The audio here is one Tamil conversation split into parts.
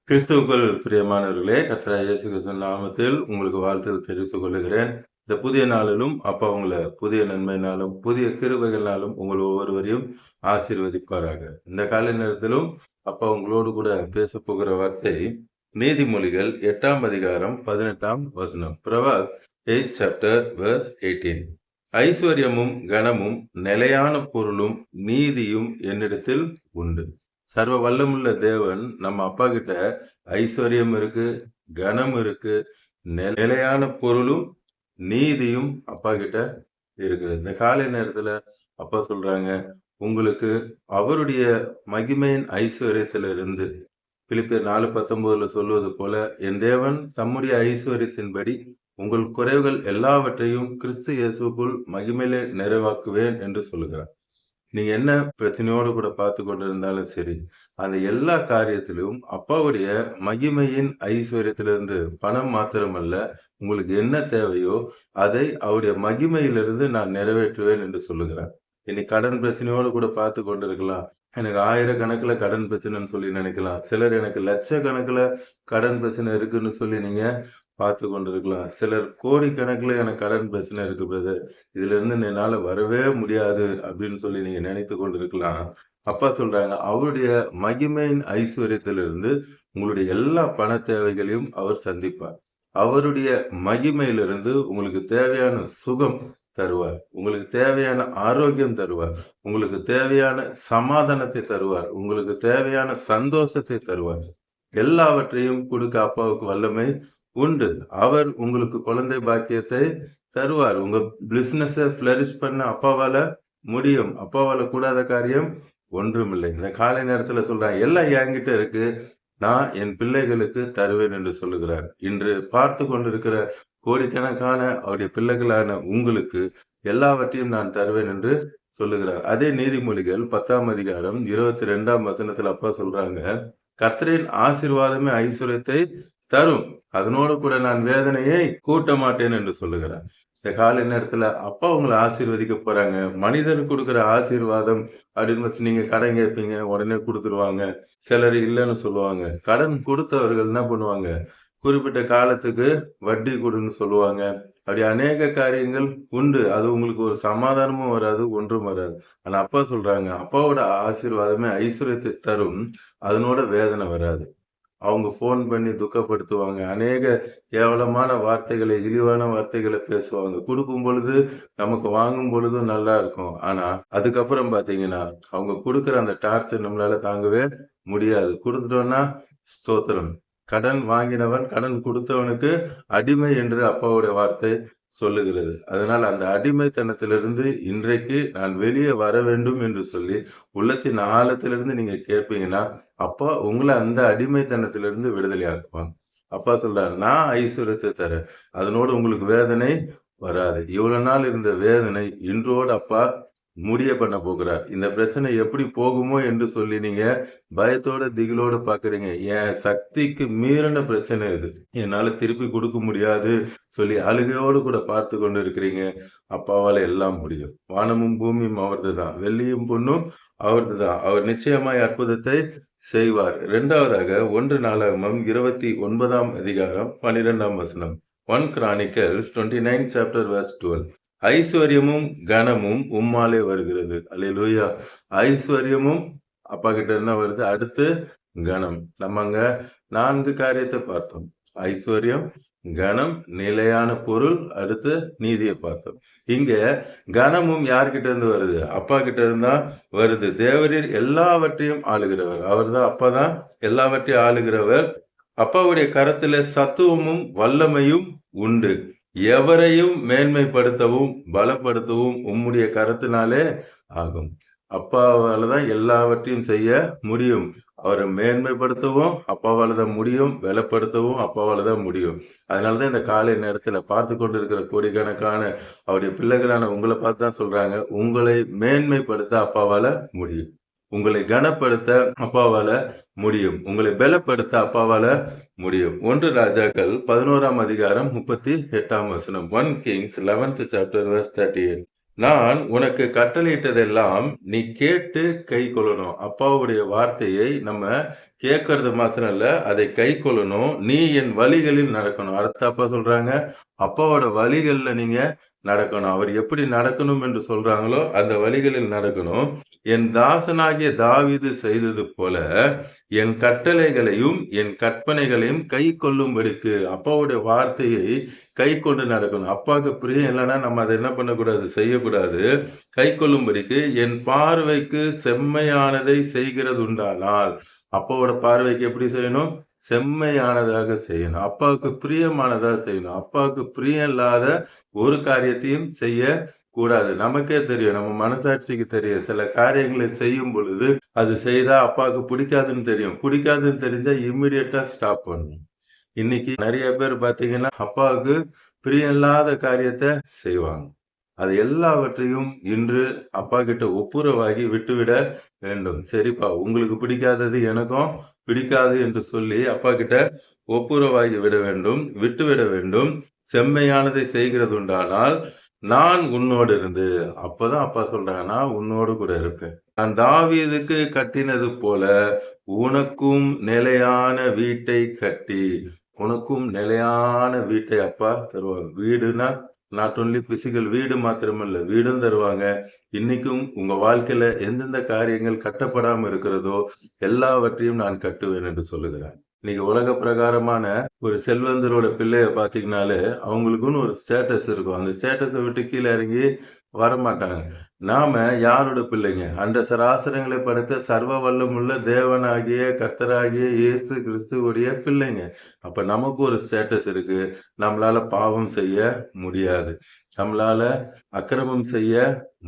கிறிஸ்துவுக்குள் பிரியமானவர்களே, கர்த்தராகிய இயேசு கிறிஸ்துவின் நாமத்தில் உங்களுக்கு வாழ்த்துதல் தெரிவித்துக் கொள்கிறேன். இந்த புதிய நாளிலும் அப்பா உங்களை புதிய நன்மையினாலும் புதிய கிருபைகளினாலும் உங்கள் ஒவ்வொருவரையும் ஆசீர்வதிப்பாராக. இந்த காலை நேரத்திலும் அப்பா உங்களோடு கூட பேச போகிற வார்த்தை நீதிமொழிகள் 8ஆம் அதிகாரம் 18ஆம் வசனம். Proverbs 8th chapter verse 18. ஐஸ்வர்யமும் கனமும் நிலையான பொருளும் நீதியும் என்னிடத்தில் உண்டு. சர்வ வல்லமுள்ள தேவன் நம்ம அப்பா கிட்ட ஐஸ்வர்யம் இருக்கு, கனம் இருக்கு, நிலையான பொருளும் நீதியும் அப்பா கிட்ட இருக்குது. இந்த காலை நேரத்துல அப்பா சொல்றாங்க, உங்களுக்கு அவருடைய மகிமையின் ஐஸ்வர்யத்திலிருந்து பிலிப்பியர் 4:19 சொல்வது போல, என் தேவன் தம்முடைய ஐஸ்வர்யத்தின்படி உங்கள் குறைவுகள் எல்லாவற்றையும் கிறிஸ்து இயேசுக்குள் மகிமையிலே நிறைவாக்குவேன் என்று சொல்லுகிறார். நீங்க என்ன பிரச்சனையோடு கூட பார்த்து கொண்டிருந்தாலும் சரி, அந்த எல்லா காரியத்திலும் அப்பாவுடைய மகிமையின் ஐஸ்வர்யத்திலிருந்து பணம் மாத்திரமல்ல, உங்களுக்கு என்ன தேவையோ அதை அவருடைய மகிமையிலிருந்து நான் நிறைவேற்றுவேன் என்று சொல்லுகிறார். இன்னைக்கு கடன் பிரச்சனையோடு கூட பார்த்து கொண்டிருக்கலாம். எனக்கு ஆயிரக்கணக்குல கடன் பிரச்சனைன்னு சொல்லி நினைக்கலாம். சிலர் எனக்கு லட்சக்கணக்குல கடன் பிரச்சனை இருக்குன்னு சொல்லி நீங்க பார்த்து கொண்டிருக்கலாம். சிலர் கோடிக்கணக்கில் எனக்கு கடன் பிரச்சனை இருக்கு பிரதர், இதுல இருந்து என்னால வரவே முடியாது அப்படின்னு சொல்லி நீங்க நினைத்து கொண்டிருக்கலாம். அப்பா சொல்றாங்க, அவருடைய மகிமையின் ஐஸ்வர்யத்திலிருந்து உங்களுடைய எல்லா பண தேவைகளையும் அவர் சந்திப்பார். அவருடைய மகிமையிலிருந்து உங்களுக்கு தேவையான சுகம் தருவார், உங்களுக்கு தேவையான ஆரோக்கியம் தருவார், உங்களுக்கு தேவையான சமாதானத்தை தருவார், உங்களுக்கு தேவையான சந்தோஷத்தை தருவார். எல்லாவற்றையும் கொடுக்க அப்பாவுக்கு வல்லமை உண்டு. அவர் உங்களுக்கு குழந்தை பாக்கியத்தை தருவார். உங்க பிசினஸ் பிளரிஷ் பண்ண அப்பாவால முடியும். அப்பாவால கூடாத காரியம் ஒன்றுமில்லை. இந்த காலை நேரத்துல சொல்றாங்க, எல்லாம் என்கிட்ட இருக்கு, நான் என் பிள்ளைகளுக்கு தருவேன் என்று சொல்லுகிறார். இன்று பார்த்து கொண்டிருக்கிற கோடிக்கணக்கான அவருடைய பிள்ளைகளான உங்களுக்கு எல்லாவற்றையும் நான் தருவேன் என்று சொல்லுகிறார். அதே நீதிமொழிகள் 10ஆம் அதிகாரம் 22ஆம் வசனத்துல அப்பா சொல்றாங்க, கர்த்தரின் ஆசீர்வாதமே ஐஸ்வர்யத்தை தரும், அதனோடு கூட நான் வேதனையை கூட்ட மாட்டேன் என்று சொல்லுகிறார். இந்த காலை நேரத்துல அப்பா உங்களை ஆசீர்வதிக்க போறாங்க. மனிதனுக்கு கொடுக்குற ஆசீர்வாதம் அப்படின்னு வச்சு நீங்க கடன் கேட்பீங்க, உடனே கொடுத்துருவாங்க. சிலர் இல்லைன்னு சொல்லுவாங்க. கடன் கொடுத்தவர்கள் என்ன பண்ணுவாங்க, குறிப்பிட்ட காலத்துக்கு வட்டி கொடுன்னு சொல்லுவாங்க. அப்படி அநேக காரியங்கள் உண்டு. அது உங்களுக்கு ஒரு சமாதானமும் வராது, ஒன்றும் வராது. ஆனா அப்பா சொல்றாங்க, அப்பாவோட ஆசீர்வாதமே ஐஸ்வர்யத்தை தரும், அதனோட வேதனை வராது. அவங்க போன் பண்ணி துக்கப்படுத்துவாங்க. அநேக கேவலமான வார்த்தைகளை, இழிவான வார்த்தைகளை பேசுவாங்க. கொடுக்கும் பொழுது நமக்கு வாங்கும் பொழுதும் நல்லா இருக்கும். ஆனா அதுக்கப்புறம் பாத்தீங்கன்னா அவங்க கொடுக்குற அந்த டார்ச்சர் நம்மளால தாங்கவே முடியாது. கொடுத்துட்டோம்னா ஸ்தோத்திரம். கடன் வாங்கினவன் கடன் கொடுத்தவனுக்கு அடிமை என்று அப்பாவுடைய வார்த்தை சொல்லுகிறது. அதனால் அந்த அடிமைத்தனத்திலிருந்து இன்றைக்கு நான் வெளியே வர வேண்டும் என்று சொல்லி உள்ளத்தின் ஆழத்திலிருந்து நீங்க கேட்பீங்கன்னா அப்பா உங்களை அந்த அடிமைத்தனத்திலிருந்து விடுதலை ஆக்குவாங்க. அப்பா சொல்றாரு, நான் ஐஸ்வர்யத்தை தரேன், அதனோடு உங்களுக்கு வேதனை வராது. இவ்வளவு நாள் இருந்த வேதனை இன்றோடு அப்பா முடிய பண்ண போகிறார். இந்த பிரச்சனை எப்படி போகுமோ என்று சொல்லி நீங்க பயத்தோட திகிலோட பாக்குறீங்க. என் சக்திக்கு மீறின பிரச்சனை இது, என்னால திருப்பி கொடுக்க முடியாது சொல்லி அழுகையோடு கூட பார்த்து கொண்டு இருக்கிறீங்க. அப்பாவால எல்லாம் முடியும். வானமும் பூமியும் அவரது தான், வெள்ளியும் பொண்ணும் அவரது தான். அவர் நிச்சயமாய் அற்புதத்தை செய்வார். இரண்டாவதாக 1 நாளாகமம் 29ஆம் அதிகாரம் 12ஆம் வசனம். 1 Chronicles 29 chapter verse 12. ஐஸ்வர்யமும் கனமும் உம்மாலே வருகிறது. அல்லேலூயா. ஐஸ்வர்யமும் அப்பா கிட்ட இருந்தா வருது. அடுத்து கனம். நம்ம அங்க 4 காரியத்தை பார்த்தோம். ஐஸ்வர்யம், கனம், நிலையான பொருள், அடுத்து நீதியை பார்த்தோம். இங்க கனமும் யார்கிட்ட இருந்து வருது? அப்பா கிட்ட இருந்தா வருது. தேவரீர் எல்லாவற்றையும் ஆளுகிறவர். அவர் தான், அப்பா தான் எல்லாவற்றையும் ஆளுகிறவர். அப்பாவுடைய கரத்துல சத்துவமும் வல்லமையும் உண்டு. எவரையும் மேன்மைப்படுத்தவும் பலப்படுத்தவும் உம்முடைய கரத்தினாலே ஆகும். அப்பாவால தான் எல்லாவற்றையும் செய்ய முடியும். அவரை மேன்மைப்படுத்தவும் அப்பாவால தான் முடியும், பலப்படுத்தவும் அப்பாவால தான் முடியும். அதனாலதான் இந்த காலை நேரத்துல பார்த்து கொண்டிருக்கிற கோடிக்கணக்கான அவருடைய பிள்ளைகளான உங்களை பார்த்து தான் சொல்றாங்க, உங்களை மேன்மைப்படுத்த அப்பாவால முடியும், உங்களை கனப்படுத்த அப்பாவால முடியும், உங்களை பலப்படுத்த அப்பாவால முடியும். 1 ராஜாக்கள் 11ஆம் அதிகாரம் 38ஆம் வசனம். 1 Kings 11th chapter verse 38. நான் உனக்கு கட்டளையிட்டதெல்லாம் நீ கேட்டு கை கொள்ளணும். அப்பாவுடைய வார்த்தையை நம்ம கேட்கறது மாத்திரம் இல்ல, அதை கை கொள்ளணும். நீ என் வழிகளில் நடக்கணும். அடுத்து அப்பா சொல்றாங்க, அப்பாவோட வழிகள்ல நீங்க நடக்கணும். அவர் எப்படி நடக்கணும் என்று சொல்றாங்களோ அந்த வழிகளில் நடக்கணும். என் தாசனாகிய தாவீது செய்தது போல என் கட்டளைகளையும் என் கற்பனைகளையும் கை கொள்ளும்படிக்கு அப்பாவுடைய வார்த்தையை கை கொண்டு நடக்கணும். அப்பாவுக்கு பிரியம் இல்லைன்னா நம்ம அதை என்ன பண்ணக்கூடாது, செய்யக்கூடாது. கை கொள்ளும்படிக்கு என் பார்வைக்கு செம்மையானதை செய்கிறது உண்டானால், அப்பாவோட பார்வைக்கு எப்படி செய்யணும், செம்மையானதாக செய்யணும். அப்பாவுக்கு பிரியமானதா செய்யணும். அப்பாவுக்கு பிரியம் இல்லாத ஒரு காரியத்தையும் செய்ய கூடாது. நமக்கே தெரியும், நம்ம மனசாட்சிக்கு தெரியும். சில காரியங்களை செய்யும் பொழுது அது செய்தா அப்பாவுக்கு பிடிக்காதுன்னு தெரியும். பிடிக்காதுன்னு தெரிஞ்சா இம்மிடியட்டா ஸ்டாப் பண்ணணும். இன்னைக்கு நிறைய பேர் பாத்தீங்கன்னா அப்பாவுக்கு பிரியம் இல்லாத காரியத்தை செய்வாங்க. அது எல்லாவற்றையும் இன்று அப்பா கிட்ட ஒப்புரவாகி விட்டுவிட வேண்டும். சரிப்பா, உங்களுக்கு பிடிக்காதது எனக்கும் பிடிக்காது என்று சொல்லி அப்பா கிட்ட ஒப்புரவாகி விட வேண்டும், விட்டுவிட வேண்டும். செம்மையானதை செய்கிறது உண்டானால் நான் உன்னோடு இருந்து, அப்பதான் அப்பா சொல்றாங்க, நான் உன்னோடு கூட இருப்பேன். நான் தாவீதுக்கு கட்டினது போல உனக்கும் நிலையான வீட்டை கட்டி, உனக்கும் நிலையான வீட்டை அப்பா தருவாங்க. வீடுனா நாட் ஒன்லி பிசிக்கல் வீடு மாத்திரமல்ல, வீடும் தருவாங்க. இன்னைக்கும் உங்க வாழ்க்கையில எந்தெந்த காரியங்கள் கட்டப்படாம இருக்கிறதோ எல்லாவற்றையும் நான் கட்டுவேன் என்று சொல்லுகிறேன். இன்னைக்கு உலக பிரகாரமான ஒரு செல்வந்தரோட பிள்ளைய பாத்தீங்கன்னாலே அவங்களுக்குன்னு ஒரு ஸ்டேட்டஸ் இருக்கும். அந்த ஸ்டேட்டஸை விட்டு கீழே இறங்கி வரமாட்டாங்க. நாம யாரோட பிள்ளைங்க? அண்ட சராசரங்களை படைத்த சர்வ வல்லமுள்ள தேவனாகிய கர்த்தராகிய இயேசு கிறிஸ்துவுடைய பிள்ளைங்க. அப்ப நமக்கு ஒரு ஸ்டேட்டஸ் இருக்கு. நம்மளால பாவம் செய்ய முடியாது. நம்மளால அக்கிரமம் செய்ய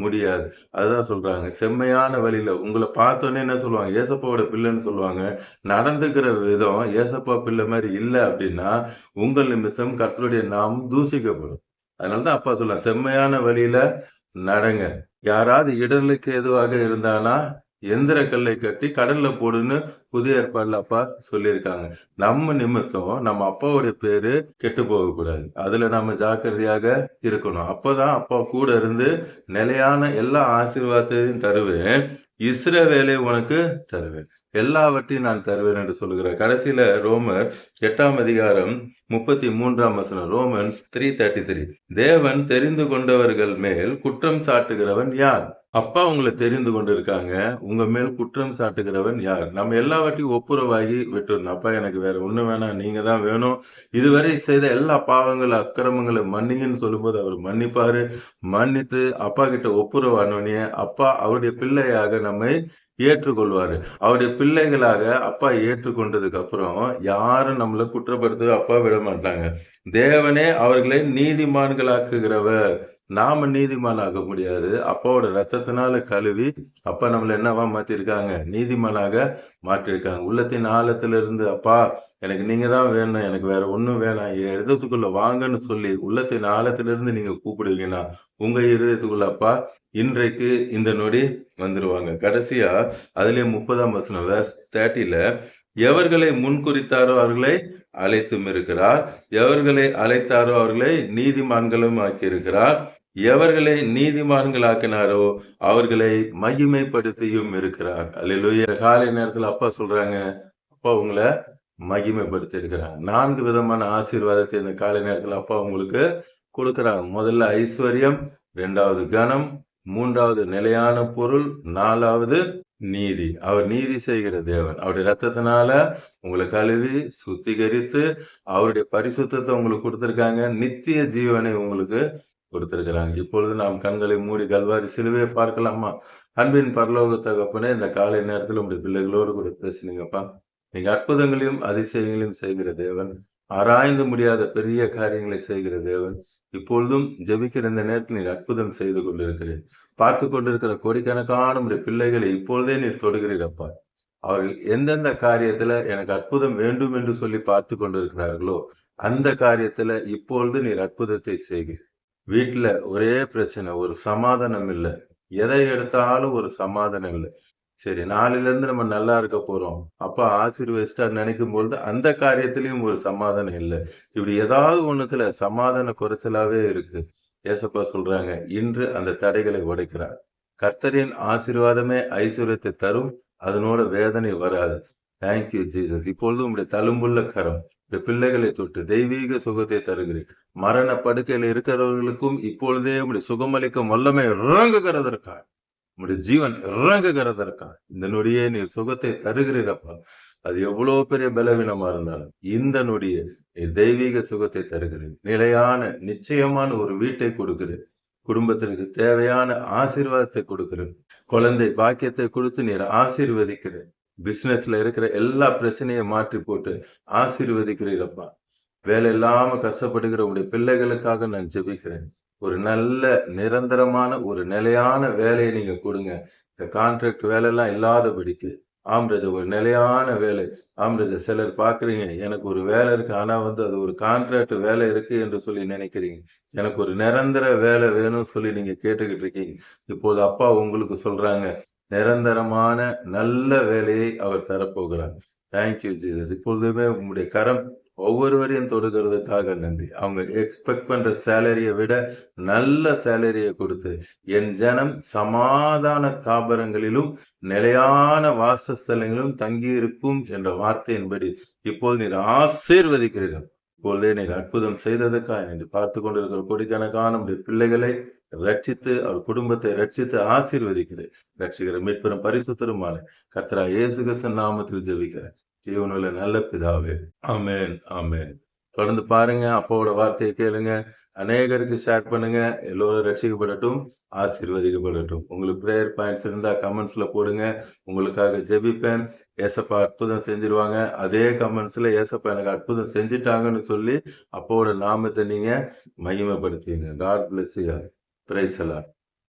முடியாது. அதுதான் சொல்றாங்க. செம்மையான வழியில உங்களை பார்த்தோன்னே என்ன சொல்லுவாங்க? ஏசப்பாவோட பிள்ளைன்னு சொல்லுவாங்க. நடந்துக்கிற விதம் ஏசப்பா பிள்ளை மாதிரி இல்ல அப்படின்னா, உங்கள் நிமித்தம் கர்த்தருடைய நாமம் தூசிக்கப்படும். அதனாலதான் அப்பா சொல்லுவாங்க, செம்மையான வழியில நடங்க. யாராவது இடர்களுக்கு எதுவாக இருந்தானா எந்திர கல்லை கட்டி கடல்ல போடுன்னு புதிய ஏற்பாடுல அப்பா சொல்லியிருக்காங்க. நம்ம நிமித்தம் நம்ம அப்பாவுடைய பேரு கெட்டு போகக்கூடாது. அதுல நம்ம ஜாக்கிரதையாக இருக்கணும். அப்பதான் அப்பா கூட இருந்து நிலையான எல்லா ஆசீர்வாதத்தையும் தருவேன். இஸ்ரவேலை உனக்கு தருவேன். எல்லாவற்றையும் நான் தருவேன் என்று சொல்லுகிறார். கடைசியில ரோமர் 8ஆம் அதிகாரம் 33ஆம் வசனம். ரோமன்ஸ் 3:33. தேவன் தெரிந்து கொண்டவர்கள் மேல் குற்றம் சாட்டுகிறவன் யார்? அப்பா உங்களை தெரிந்து கொண்டிருக்காங்க. உங்க மேல் குற்றம் சாட்டுகிறவன் யார்? நம்ம எல்லாவற்றையும் ஒப்புரவாகி விட்டுறணும். அப்பா எனக்கு வேற ஒண்ணு வேணாம், நீங்க தான் வேணும். இதுவரை செய்த எல்லா பாவங்கள் அக்கிரமங்களை மன்னிங்கன்னு சொல்லும்போது அவர் மன்னிப்பாரு. மன்னித்து அப்பா கிட்ட ஒப்புரவானோடனே அப்பா அவருடைய பிள்ளையாக நம்மை ஏற்றுக்கொள்வாரு. அவருடைய பிள்ளைகளாக அப்பா ஏற்றுக்கொண்டதுக்கு அப்புறம் யாரும் நம்மள குற்றப்படுத்த அப்பா விட மாட்டாங்க. தேவனே அவர்களை நீதிமான்களாக்குகிறவர். நாம நீதிமானாக முடியாது. அப்பாவோட ரத்தத்தினால கழுவி அப்பா நம்மள என்னவா மாத்திருக்காங்க? நீதிமானாக மாற்றிருக்காங்க. உள்ளத்தின் ஆழத்துல இருந்து அப்பா எனக்கு நீங்க தான் வேணும், எனக்கு வேற ஒண்ணும் வேணாம், என் இருதயத்துக்குள்ள வாங்கன்னு சொல்லி உள்ளத்தின் ஆழத்திலிருந்து நீங்க கூப்பிடுவீங்கன்னா உங்க இருதயத்துக்குள்ள அப்பா இன்றைக்கு இந்த நொடி வந்துருவாங்க. கடைசியா அதுலயே 30ஆம் வசனம் verse 30ல எவர்களை முன்குறித்தாரோ அவர்களை அழைத்தும் இருக்கிறார், எவர்களை அழைத்தாரோ அவர்களை நீதிமான்களும் ஆக்கியிருக்கிறார், எவர்களை நீதிமான்களாக்கினாரோ அவர்களை மகிமைப்படுத்தியும் இருக்கிறார். அல்லேலூயா. காலை நேரத்துல அப்பா சொல்றாங்க, அப்பா உங்களை மகிமைப்படுத்தி இருக்கிறாங்க. 4 விதமான ஆசீர்வாதத்தை இந்த காலை நேரத்துல அப்பா உங்களுக்கு கொடுக்கிறாங்க. முதல்ல ஐஸ்வர்யம், 2வது கனம், 3வது நிலையான பொருள், 4வது நீதி. அவர் நீதி செய்கிற தேவன். அவருடைய ரத்தத்தினால உங்களை கழுவி சுத்திகரித்து அவருடைய பரிசுத்தத்தை உங்களுக்கு கொடுத்திருக்காங்க. நித்திய ஜீவனை உங்களுக்கு கொடுத்திருக்கிறாங்க. இப்பொழுது நாம் கண்களை மூடி கல்வாரி சிலுவையை பார்க்கலாமா? அன்பின் பரலோக தகப்பனே, இந்த காலை நேரத்தில் உங்களுடைய பிள்ளைகளோடு கூட பேசுனீங்கப்பா. நீங்க அற்புதங்களையும் அதிசயங்களையும் செய்கிற தேவன், ஆராய்ந்து முடியாத பெரிய காரியங்களை செய்கிற தேவன். இப்பொழுதும் ஜெபிக்கிற இந்த நேரத்தில் நீர் அற்புதம் செய்து கொண்டிருக்கிறேன். பார்த்து கொண்டிருக்கிற கோடிக்கணக்கான உடைய பிள்ளைகளை இப்பொழுதே நீர் தொடுகிறீரப்பா. அவர்கள் எந்தெந்த காரியத்துல எனக்கு அற்புதம் வேண்டும் என்று சொல்லி பார்த்து கொண்டிருக்கிறார்களோ அந்த காரியத்துல இப்பொழுது நீர் அற்புதத்தை செய்கிறீர். வீட்டுல ஒரே பிரச்சனை, ஒரு சமாதானம் இல்லை. எதை எடுத்தாலும் ஒரு சமாதானம் இல்லை. சரி, நாளையில இருந்து நம்ம நல்லா இருக்க போறோம், அப்பா ஆசீர்வதிச்சிட்டா நினைக்கும் பொழுது அந்த காரியத்திலயும் ஒரு சமாதானம் இல்லை. இப்படி ஏதாவது ஒண்ணுத்துல சமாதான குறைச்சலாவே இருக்கு. ஏசப்பா சொல்றாங்க, இன்று அந்த தடைகளை உடைக்கிறார். கர்த்தரின் ஆசீர்வாதமே ஐஸ்வர்யத்தை தரும். அதனோட வேதனை வராது. Thank you Jesus. இப்பொழுது உம்முடைய தழும்புள்ள கரம் இந்த பிள்ளைகளை தொட்டு தெய்வீக சுகத்தை தருகிறேன். மரண படுக்கையில் இருக்கிறவர்களுக்கும் இப்பொழுதே உம்முடைய சுகமளிக்கும் வல்லமை இறங்குகிறதற்காக, உம்முடைய ஜீவன் இறங்குகிறதற்காக இந்த நொடியே நீர் சுகத்தை தருகிறீரப்பா. அது எவ்வளவு பெரிய பலவீனமா இருந்தாலும் இந்த நொடியே நீர் தெய்வீக சுகத்தை தருகிறேன். நிலையான நிச்சயமான ஒரு வீட்டை கொடுக்கிறேன். குடும்பத்திற்கு தேவையான ஆசீர்வாதத்தை கொடுக்கிறேன். குழந்தை பாக்கியத்தை கொடுத்து நீர் ஆசீர்வதிக்கிறேன். பிசினஸ்ல இருக்கிற எல்லா பிரச்சனையை மாற்றி போட்டு ஆசீர்வதிக்கிறீரப்பா. வேலை இல்லாம கஷ்டப்படுகிற உங்களுடைய பிள்ளைகளுக்காக நான் ஜெபிக்கிறேன். ஒரு நல்ல நிரந்தரமான ஒரு நிலையான வேலையை நீங்க கொடுங்க. இந்த கான்ட்ராக்ட் வேலை எல்லாம் இல்லாதபடிக்கு. ஆம்ரஜ ஒரு நிலையான வேலை. ஆம்ரஜ சிலர் பாக்குறீங்க, எனக்கு ஒரு வேலை இருக்கு, ஆனா அது ஒரு கான்ட்ராக்ட் வேலை இருக்கு என்று சொல்லி நினைக்கிறீங்க. எனக்கு ஒரு நிரந்தர வேலை வேணும்னு சொல்லி நீங்க கேட்டுக்கிட்டு இருக்கீங்க. இப்போது அப்பா உங்களுக்கு சொல்றாங்க, நிரந்தரமான நல்ல வேலையை அவர் தரப்போகிறார். Thank you Jesus. இப்பொழுதுமே உங்களுடைய கரம் ஒவ்வொருவரையும் தொடுகிறதுக்காக நன்றி. அவங்க எக்ஸ்பெக்ட் பண்ற சேலரியை விட நல்ல சேலரியை கொடுத்து என் ஜனம் சமாதான தாபரங்களிலும் நிலையான வாசஸ்தலங்களிலும் தங்கியிருக்கும் என்ற வார்த்தையின்படி இப்போது நீர் ஆசீர்வதிக்கிறீர்கள். இப்பொழுதே நீர் அற்புதம் செய்ததுக்காக என்று பார்த்து கொண்டிருக்கிற கோடிக்கணக்கான நம்முடைய பிள்ளைகளை ரட்சித்து அவர் குடும்பத்தை ரட்சித்து ஆசீர்வதிக்கிறேன். ரட்சிக்கிற மீட்பெரும் பரிசுத்தருமான கர்த்தராகிய இயேசு கிறிஸ்து நாமத்தில் ஜெபிக்கிறேன். ஜீவனுள்ள நல்ல பிதாவே, ஆமென், ஆமென். தொடர்ந்து பாருங்க, அப்பாவோட வார்த்தையை கேளுங்க, அநேகருக்கு ஷேர் பண்ணுங்க. எல்லோரும் ரட்சிக்கப்படட்டும், ஆசீர்வதிக்கப்படட்டும். உங்களுக்கு பிரேயர் பாயிண்ட்ஸ் இருந்தா கமெண்ட்ஸ்ல போடுங்க. உங்களுக்காக ஜெபிப்பேன். ஏசப்பா அற்புதம் செஞ்சிருவாங்க. அதே கமெண்ட்ஸ்ல ஏசப்பா எனக்கு அற்புதம் செஞ்சிட்டாங்கன்னு சொல்லி அப்பாவோட நாமத்தை நீங்க மகிமைப்படுத்துவீங்க. God bless you. பிரைஸ் எல்லாம்.